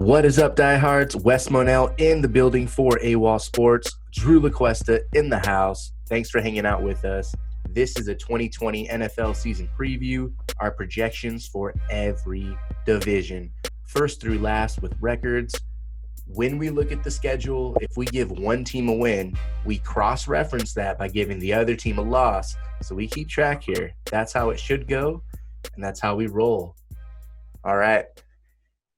What is up, diehards? Wes Monell in the building for AWOL Sports. Drew Lacuesta in the house. Thanks for hanging out with us. This is a 2020 NFL season preview, our projections for every division, first through last with records. When we look at the schedule, if we give one team a win, we cross-reference that by giving the other team a loss. So we keep track here. That's how it should go, and that's how we roll. All right.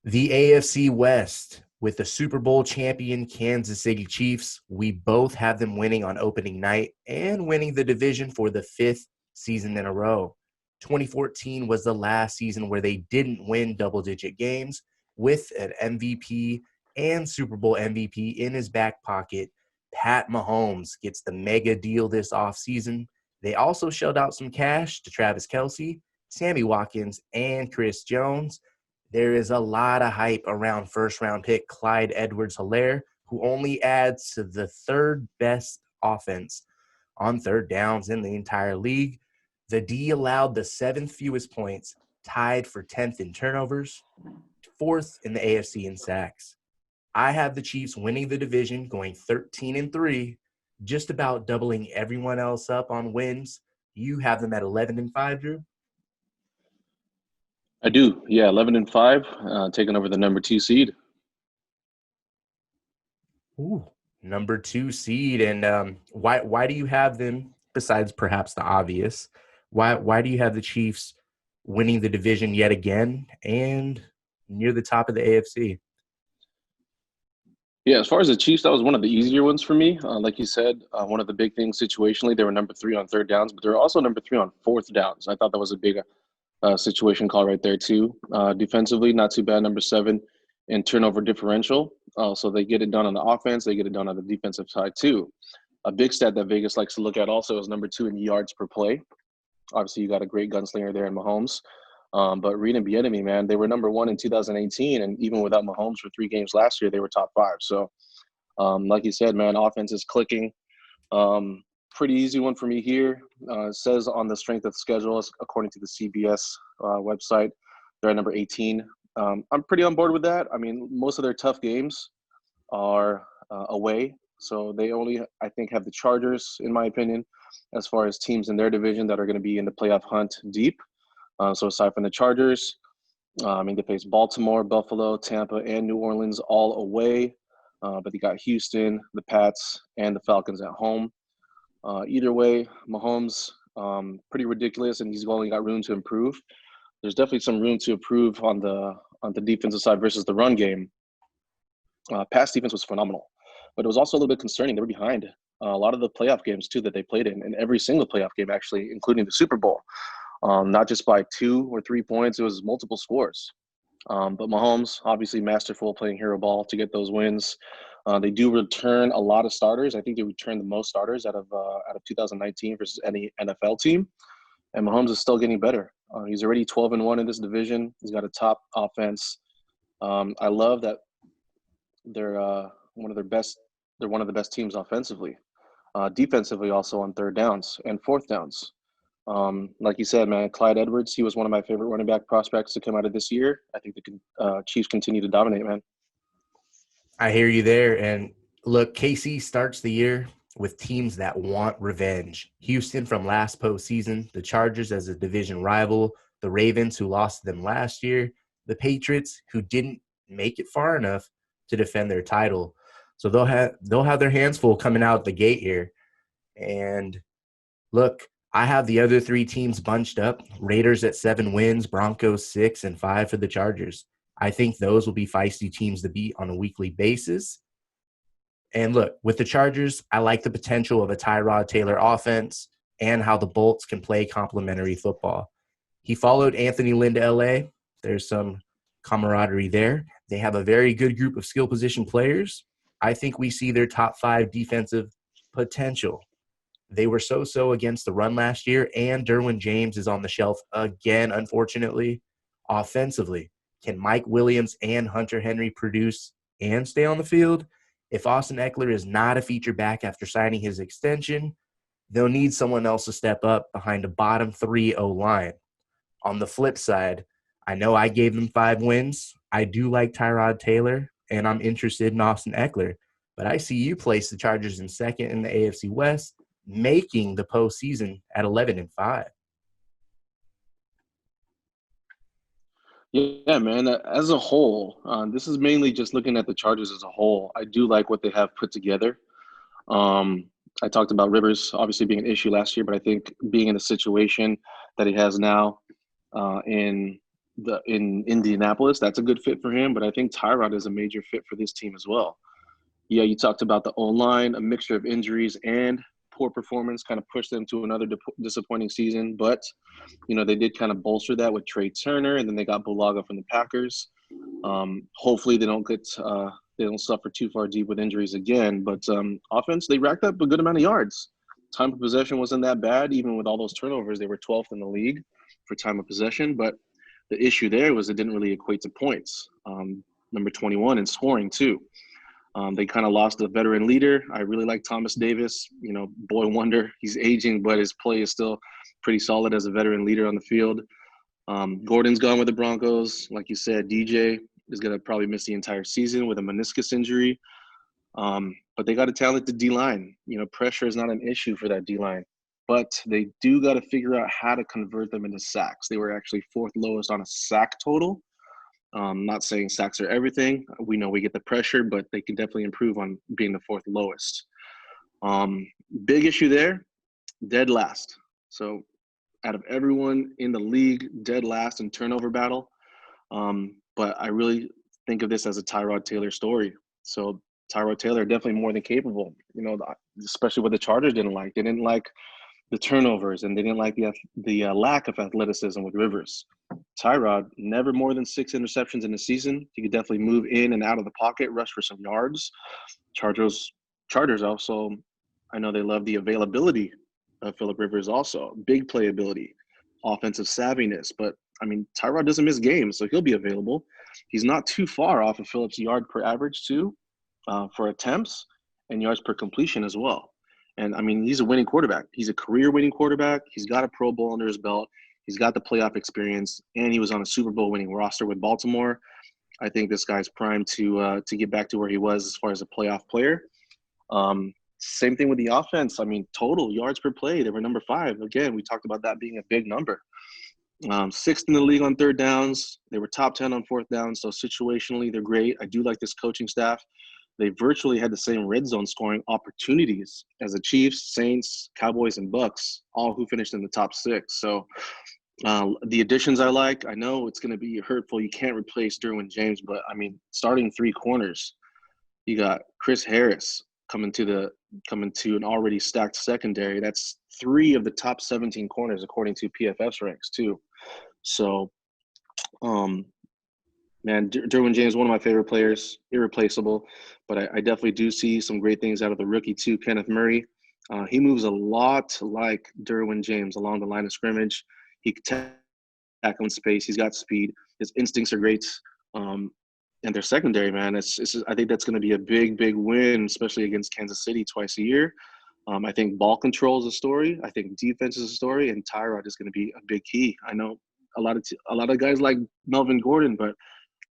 The AFC West with the Super Bowl champion Kansas City Chiefs. We both have them winning on opening night and winning the division for the fifth season in a row. 2014 was the last season where they didn't win double-digit games. With an MVP and Super Bowl MVP in his back pocket, Pat Mahomes gets the mega deal this offseason. They also shelled out some cash to Travis Kelce, Sammy Watkins, and Chris Jones. There is a lot of hype around first-round pick Clyde Edwards-Helaire, who only adds to the third best offense on third downs in the entire league. The D allowed the seventh fewest points, tied for 10th in turnovers, fourth in the AFC in sacks. I have the Chiefs winning the division, going 13-3, just about doubling everyone else up on wins. You have them at 11-5, Drew? I do. Yeah, 11-5, taking over the number 2 seed. Ooh, number 2 seed. And why do you have them, besides perhaps the obvious, why do you have the Chiefs winning the division yet again and near the top of the AFC? Yeah, as far as the Chiefs, that was one of the easier ones for me. Like you said, one of the big things situationally, they were number 3 on third downs, but they're also number 3 on fourth downs. I thought that was a big situation call right there too. Defensively, not too bad, number 7 in turnover differential. So they get it done on the offense, they get it done on the defensive side too. A big stat that Vegas likes to look at also is number 2 in yards per play. Obviously, you got a great gunslinger there in Mahomes. But Reed and Bieniemy, man, they were number 1 in 2018, and even without Mahomes for 3 games last year, they were top 5. So, like you said, man, offense is clicking. Pretty easy one for me here. It says on the strength of schedule, according to the CBS website, they're at number 18. I'm pretty on board with that. I mean, most of their tough games are away. So they only, I think, have the Chargers, in my opinion, as far as teams in their division that are going to be in the playoff hunt deep. So aside from the Chargers, they face Baltimore, Buffalo, Tampa, and New Orleans all away. But they got Houston, the Pats, and the Falcons at home. Either way, Mahomes, pretty ridiculous, and he's only got room to improve. There's definitely some room to improve on the defensive side versus the run game. Pass defense was phenomenal, but it was also a little bit concerning. They were behind a lot of the playoff games too that they played in every single playoff game actually, including the Super Bowl. Not just by 2 or 3 points, it was multiple scores. But Mahomes, obviously masterful playing hero ball to get those wins. They do return a lot of starters. I think they return the most starters out of 2019 versus any NFL team. And Mahomes is still getting better. He's already 12-1 in this division. He's got a top offense. I love that they're one of the best teams offensively. Defensively, also on third downs and fourth downs. Like you said, man, Clyde Edwards, he was one of my favorite running back prospects to come out of this year. I think the Chiefs continue to dominate, man. I hear you there. And look, KC starts the year with teams that want revenge. Houston from last postseason, the Chargers as a division rival, the Ravens who lost to them last year, the Patriots who didn't make it far enough to defend their title. So they'll have their hands full coming out the gate here. And look, I have the other 3 teams bunched up. Raiders at 7 wins, Broncos 6, and 5 for the Chargers. I think those will be feisty teams to beat on a weekly basis. And look, with the Chargers, I like the potential of a Tyrod Taylor offense and how the Bolts can play complementary football. He followed Anthony Lynn to LA. There's some camaraderie there. They have a very good group of skill position players. I think we see their top 5 defensive potential. They were so-so against the run last year, and Derwin James is on the shelf again, unfortunately. Offensively, can Mike Williams and Hunter Henry produce and stay on the field? If Austin Eckler is not a feature back after signing his extension, they'll need someone else to step up behind a bottom 3 O-line. On the flip side, I know I gave them 5 wins. I do like Tyrod Taylor, and I'm interested in Austin Eckler. But I see you place the Chargers in second in the AFC West, making the postseason at 11-5. Yeah, man. As a whole, this is mainly just looking at the Chargers as a whole. I do like what they have put together. Um, I talked about Rivers obviously being an issue last year, but I think being in the situation that he has now in Indianapolis, that's a good fit for him. But I think Tyrod is a major fit for this team as well. Yeah, you talked about the O-line, a mixture of injuries and poor performance kind of pushed them to another disappointing season. But, they did kind of bolster that with Trey Turner, and then they got Bulaga from the Packers. Hopefully they don't suffer too far deep with injuries again. But offense, they racked up a good amount of yards. Time of possession wasn't that bad, even with all those turnovers. They were 12th in the league for time of possession. But the issue there was it didn't really equate to points. Number 21 in scoring, too. They kind of lost a veteran leader. I really like Thomas Davis, boy wonder. He's aging, but his play is still pretty solid as a veteran leader on the field. Gordon's gone with the Broncos. Like you said, DJ is going to probably miss the entire season with a meniscus injury. But they got a talented D-line. Pressure is not an issue for that D-line. But they do got to figure out how to convert them into sacks. They were actually fourth lowest on a sack total. Not saying sacks are everything. We know we get the pressure, but they can definitely improve on being the fourth lowest. Big issue there, dead last. So out of everyone in the league, dead last in turnover battle. But I really think of this as a Tyrod Taylor story. So Tyrod Taylor definitely more than capable, especially what the Chargers didn't like. They didn't like the turnovers, and they didn't like the lack of athleticism with Rivers. Tyrod, never more than 6 interceptions in a season. He could definitely move in and out of the pocket, rush for some yards. Chargers also, I know they love the availability of Phillip Rivers also. Big playability, offensive savviness. But, Tyrod doesn't miss games, so he'll be available. He's not too far off of Phillip's yard per average, too, for attempts and yards per completion as well. And, he's a winning quarterback. He's a career-winning quarterback. He's got a Pro Bowl under his belt. He's got the playoff experience, and he was on a Super Bowl winning roster with Baltimore. I think this guy's primed to get back to where he was as far as a playoff player. Same thing with the offense. Total yards per play, they were number 5. Again, we talked about that being a big number. 6th in the league on third downs. They were top 10 on fourth downs, so situationally they're great. I do like this coaching staff. They virtually had the same red zone scoring opportunities as the Chiefs, Saints, Cowboys, and Bucks, all who finished in the top 6. So the additions I like. I know it's going to be hurtful. You can't replace Derwin James, but starting 3 corners, you got Chris Harris coming to an already stacked secondary. That's 3 of the top 17 corners according to PFF's ranks too. So, Derwin James, one of my favorite players, irreplaceable. But I definitely do see some great things out of the rookie too, Kenneth Murray. He moves a lot like Derwin James along the line of scrimmage. He can tackle in space. He's got speed. His instincts are great. And their secondary, man, I think that's going to be a big, big win, especially against Kansas City twice a year. I think ball control is a story. I think defense is a story, and Tyrod is going to be a big key. I know a lot of guys like Melvin Gordon, but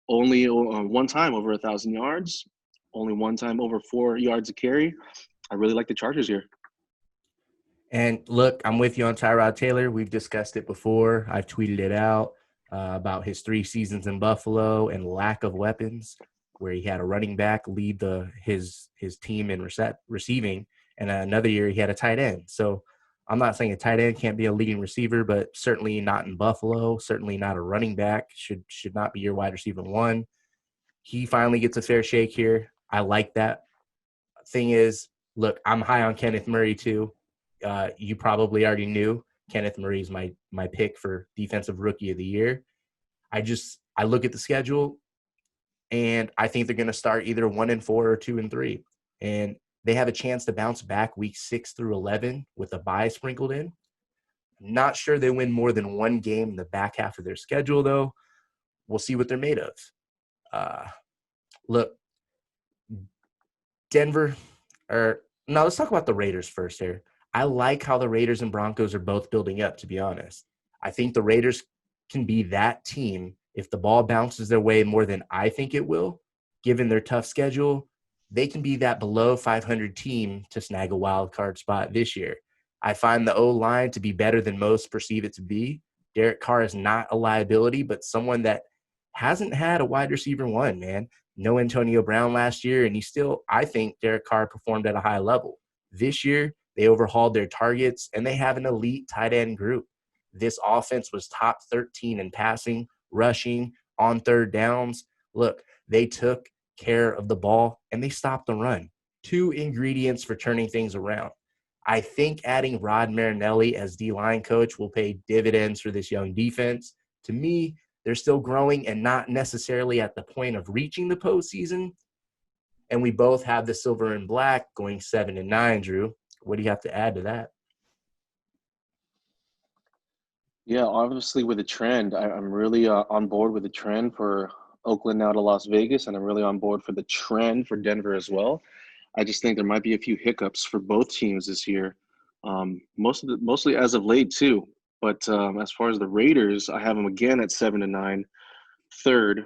only one time over 1,000 yards, only one time over 4 yards a carry. I really like the Chargers here. And look, I'm with you on Tyrod Taylor. We've discussed it before. I've tweeted it out about his 3 seasons in Buffalo and lack of weapons, where he had a running back lead his team in receiving, and another year he had a tight end. So I'm not saying a tight end can't be a leading receiver, but certainly not in Buffalo, certainly not a running back, should not be your wide receiver 1. He finally gets a fair shake here. I like that. Thing is, look, I'm high on Kenneth Murray too. You probably already knew Kenneth Murray is my pick for Defensive Rookie of the Year. I look at the schedule, and I think they're going to start either 1-4 or 2-3, and they have a chance to bounce back week 6 through 11 with a bye sprinkled in. I'm not sure they win more than 1 game in the back half of their schedule, though. We'll see what they're made of. Look, Denver, let's talk about the Raiders first here. I like how the Raiders and Broncos are both building up, to be honest. I think the Raiders can be that team If the ball bounces their way more than I think it will, given their tough schedule, they can be that below 500 team to snag a wild card spot this year. I find the O-line to be better than most perceive it to be. Derek Carr is not a liability, but someone that hasn't had a wide receiver one, man. No Antonio Brown last year, and I think Derek Carr performed at a high level. This year, they overhauled their targets, and they have an elite tight end group. This offense was top 13 in passing, rushing, on third downs. Look, they took care of the ball, and they stopped the run. Two ingredients for turning things around. I think adding Rod Marinelli as D-line coach will pay dividends for this young defense. To me, they're still growing and not necessarily at the point of reaching the postseason. And we both have the silver and black going 7-9, Drew. What do you have to add to that? Yeah, obviously with the trend, I'm really on board with the trend for Oakland now to Las Vegas, and I'm really on board for the trend for Denver as well. I just think there might be a few hiccups for both teams this year, mostly as of late too. But as far as the Raiders, I have them again at 7-9, third.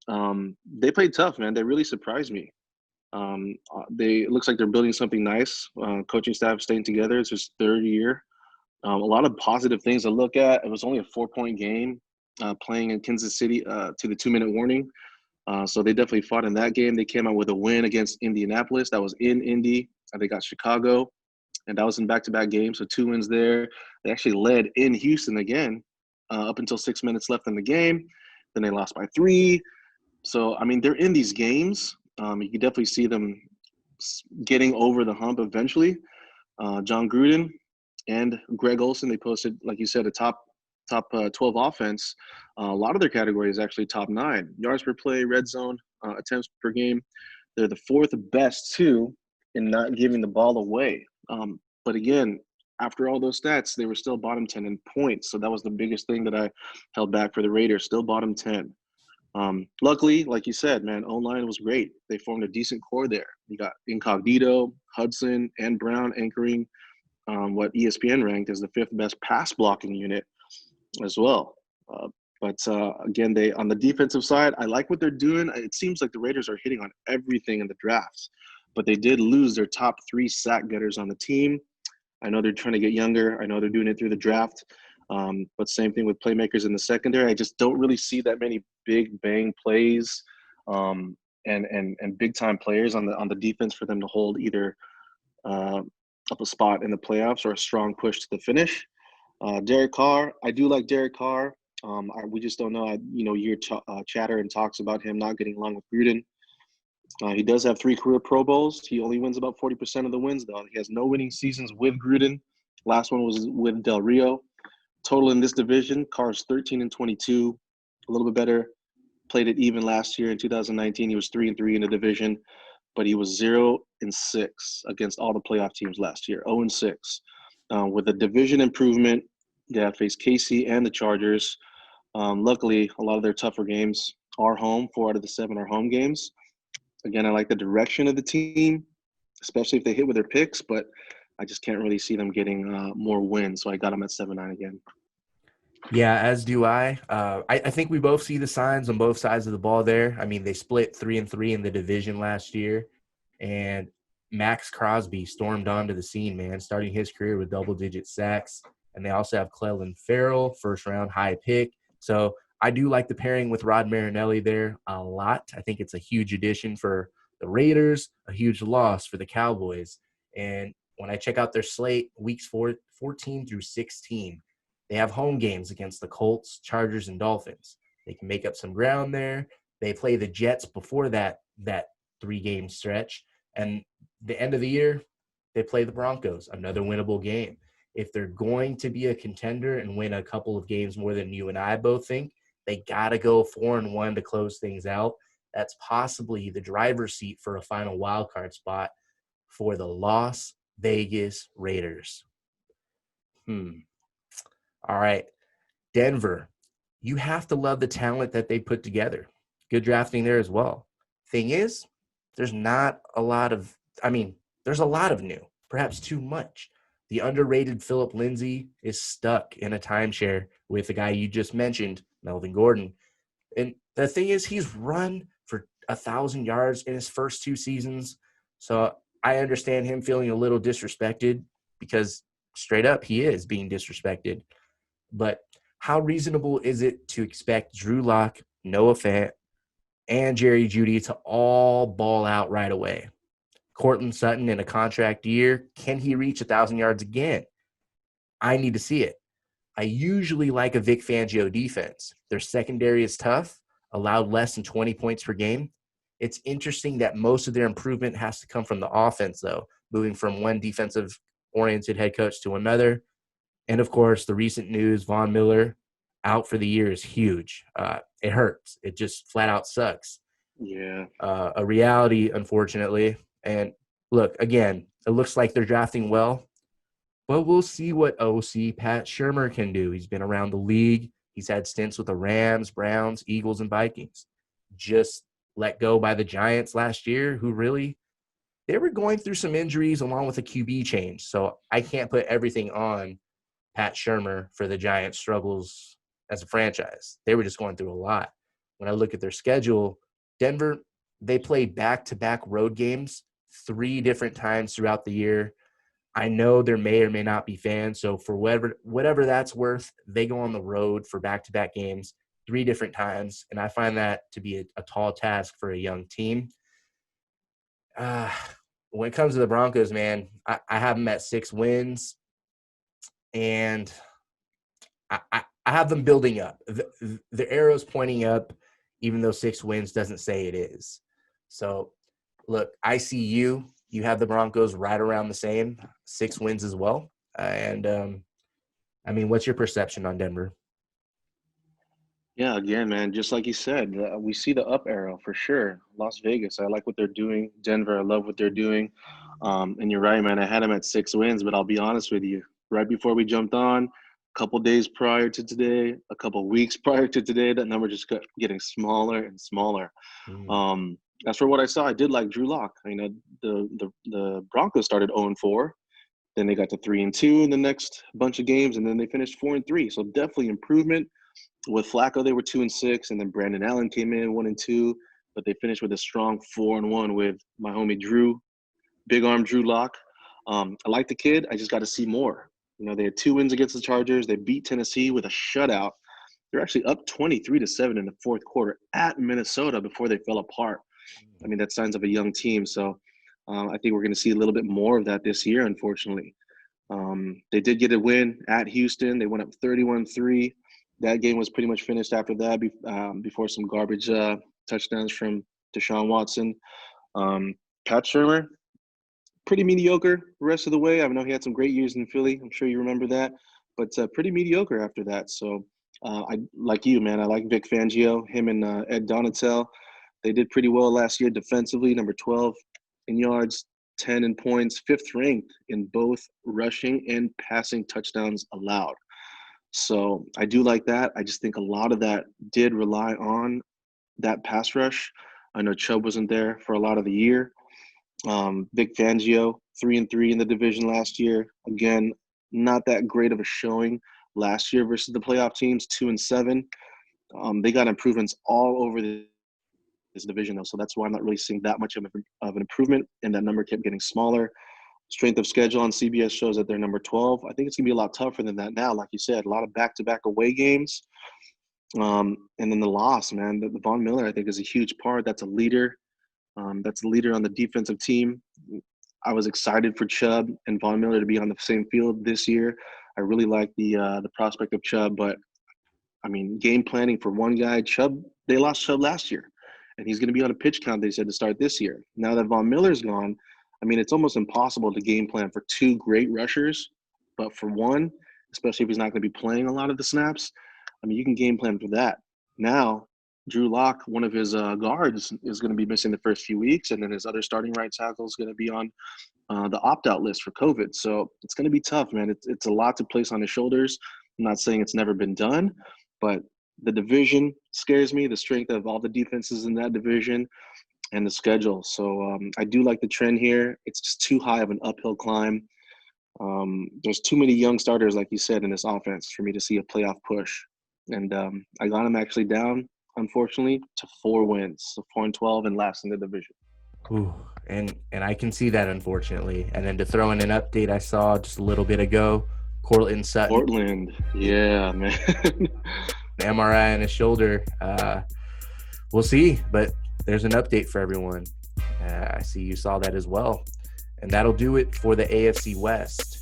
They played tough, man. They really surprised me. It looks like they're building something nice. Coaching staff staying together. It's his third year. A lot of positive things to look at. It was only a 4-point game playing in Kansas City to the 2-minute warning. So they definitely fought in that game. They came out with a win against Indianapolis. That was in Indy. They got Chicago, and that was in back-to-back games. So 2 wins there. They actually led in Houston again up until 6 minutes left in the game. Then they lost by 3. So, I mean, they're in these games. You can definitely see them getting over the hump eventually. John Gruden and Greg Olson, they posted, like you said, a top 12 offense. A lot of their categories actually top 9. Yards per play, red zone, attempts per game. They're the 4th best, too, in not giving the ball away. But again, after all those stats, they were still bottom 10 in points. So that was the biggest thing that I held back for the Raiders, still bottom 10. Luckily, like you said, man, O-line was great. They formed a decent core there. You got Incognito, Hudson, and Brown anchoring what ESPN ranked as the 5th best pass blocking unit as well. But again, they on the defensive side, I like what they're doing. It seems like the Raiders are hitting on everything in the drafts, but they did lose their top 3 sack getters on the team. I know they're trying to get younger. I know they're doing it through the draft. But same thing with playmakers in the secondary. I just don't really see that many big bang plays and big time players on the defense for them to hold either up a spot in the playoffs or a strong push to the finish. Derek Carr, I do like Derek Carr. We just don't know. You hear chatter and talks about him not getting along with Gruden. He does have 3 career Pro Bowls. He only wins about 40% of the wins, though. He has no winning seasons with Gruden. Last one was with Del Rio. Total in this division, Carr's 13-22, a little bit better. Played it even last year in 2019. He was 3-3 in the division, but he was 0-6 against all the playoff teams last year. 0-6. With a division improvement, they faced KC and the Chargers. Luckily, a lot of their tougher games are home. 4 out of the 7 are home games. Again, I like the direction of the team, especially if they hit with their picks, but I just can't really see them getting more wins. So I got them at 7-9 again. Yeah, as do I. I think we both see the signs on both sides of the ball there. I mean, they split 3-3 in the division last year, and Max Crosby stormed onto the scene, man, starting his career with double-digit sacks. And they also have Clelin Ferrell, first-round high pick. So I do like the pairing with Rod Marinelli there a lot. I think it's a huge addition for the Raiders, a huge loss for the Cowboys. And when I check out their slate, weeks 14 through 16, they have home games against the Colts, Chargers, and Dolphins. They can make up some ground there. They play the Jets before that 3-game stretch. And the end of the year, they play the Broncos, another winnable game. If they're going to be a contender and win a couple of games more than you and I both think, they got to go 4-1 to close things out. That's possibly the driver's seat for a final wildcard spot for the Las Vegas Raiders. All right, Denver, you have to love the talent that they put together. Good drafting there as well. Thing is, there's not a lot of – there's a lot of new, perhaps too much. The underrated Philip Lindsay is stuck in a timeshare with the guy you just mentioned, Melvin Gordon. And the thing is, he's run for 1,000 yards in his first 2 seasons. So I understand him feeling a little disrespected because straight up he is being disrespected. But how reasonable is it to expect Drew Lock, Noah Fant, and Jerry Jeudy to all ball out right away? Cortland Sutton in a contract year, can he reach 1,000 yards again? I need to see it. I usually like a Vic Fangio defense. Their secondary is tough, allowed less than 20 points per game. It's interesting that most of their improvement has to come from the offense, though, moving from one defensive-oriented head coach to another. And, of course, the recent news, Von Miller out for the year is huge. It hurts. It just flat out sucks. Yeah. A reality, unfortunately. And, look, again, it looks like they're drafting well. But we'll see what OC Pat Shurmur can do. He's been around the league. He's had stints with the Rams, Browns, Eagles, and Vikings. Just let go by the Giants last year, who really – they were going through some injuries along with a QB change. So I can't put everything on Pat Shurmur for the Giants' struggles as a franchise. They were just going through a lot. When I look at their schedule, Denver, they play back-to-back road games 3 different times throughout the year. I know there may or may not be fans, so for whatever that's worth, they go on the road for back-to-back games 3 different times, and I find that to be a tall task for a young team. When it comes to the Broncos, man, I have them at 6 wins, and I have them building up. The arrow's pointing up, even though 6 wins doesn't say it is. So, look, I see you. You have the Broncos right around the same, 6 wins as well. I mean, what's your perception on Denver? Yeah, again, man, just like you said, we see the up arrow for sure. Las Vegas, I like what they're doing. Denver, I love what they're doing. And you're right, man. I had them at 6 wins, but I'll be honest with you. Right before we jumped on, a couple days prior to today, a couple weeks prior to today, that number just kept getting smaller and smaller. Mm. As for what I saw, I did like Drew Lock. I know the Broncos started 0-4, then they got to 3-2 in the next bunch of games, and then they finished 4-3. So definitely improvement. With Flacco, they were 2-6, and then Brandon Allen came in 1-2, but they finished with a strong 4-1 with my homie Drew, big arm Drew Lock. I like the kid. I just got to see more. You know, they had 2 wins against the Chargers. They beat Tennessee with a shutout. They're actually up 23-7 in the fourth quarter at Minnesota before they fell apart. I mean, that's signs of a young team. So I think we're going to see a little bit more of that this year, unfortunately. They did get a win at Houston. They went up 31-3. That game was pretty much finished after that before some garbage touchdowns from Deshaun Watson. Pat Shurmur, pretty mediocre the rest of the way. I know he had some great years in Philly. I'm sure you remember that. But pretty mediocre after that. So I like you, man. I like Vic Fangio, him and Ed Donatel. They did pretty well last year defensively, number 12 in yards, 10 in points, 5th ranked in both rushing and passing touchdowns allowed. So I do like that. I just think a lot of that did rely on that pass rush. I know Chubb wasn't there for a lot of the year. Vic Fangio, 3-3 in the division last year. Again, not that great of a showing last year versus the playoff teams, 2-7. They got improvements all over this division, though, so that's why I'm not really seeing that much of an improvement, and that number kept getting smaller. Strength of schedule on CBS shows that they're number 12. I think it's going to be a lot tougher than that now. Like you said, a lot of back-to-back away games. And then the loss, man. The Von Miller, I think, is a huge part. That's a leader. That's a leader on the defensive team. I was excited for Chubb and Von Miller to be on the same field this year. I really like the prospect of Chubb, but I mean, game planning for one guy, Chubb, they lost Chubb last year, and he's going to be on a pitch count, they said, to start this year. Now that Von Miller's gone, I mean, it's almost impossible to game plan for 2 great rushers, but for one, especially if he's not going to be playing a lot of the snaps, I mean, you can game plan for that. Now, Drew Lock, one of his guards, is going to be missing the first few weeks, and then his other starting right tackle is going to be on the opt-out list for COVID. So it's going to be tough, man. It's a lot to place on his shoulders. I'm not saying it's never been done, but the division scares me, the strength of all the defenses in that division, and the schedule. So I do like the trend here. It's just too high of an uphill climb. There's too many young starters, like you said, in this offense for me to see a playoff push. And I got them actually down unfortunately, to 4 wins, so 4-12, and last in the division. Ooh, and I can see that, unfortunately. And then to throw in an update I saw just a little bit ago, Cortland Sutton, Portland, yeah, man. MRI on his shoulder. We'll see, but there's an update for everyone. I see you saw that as well. And that'll do it for the AFC West.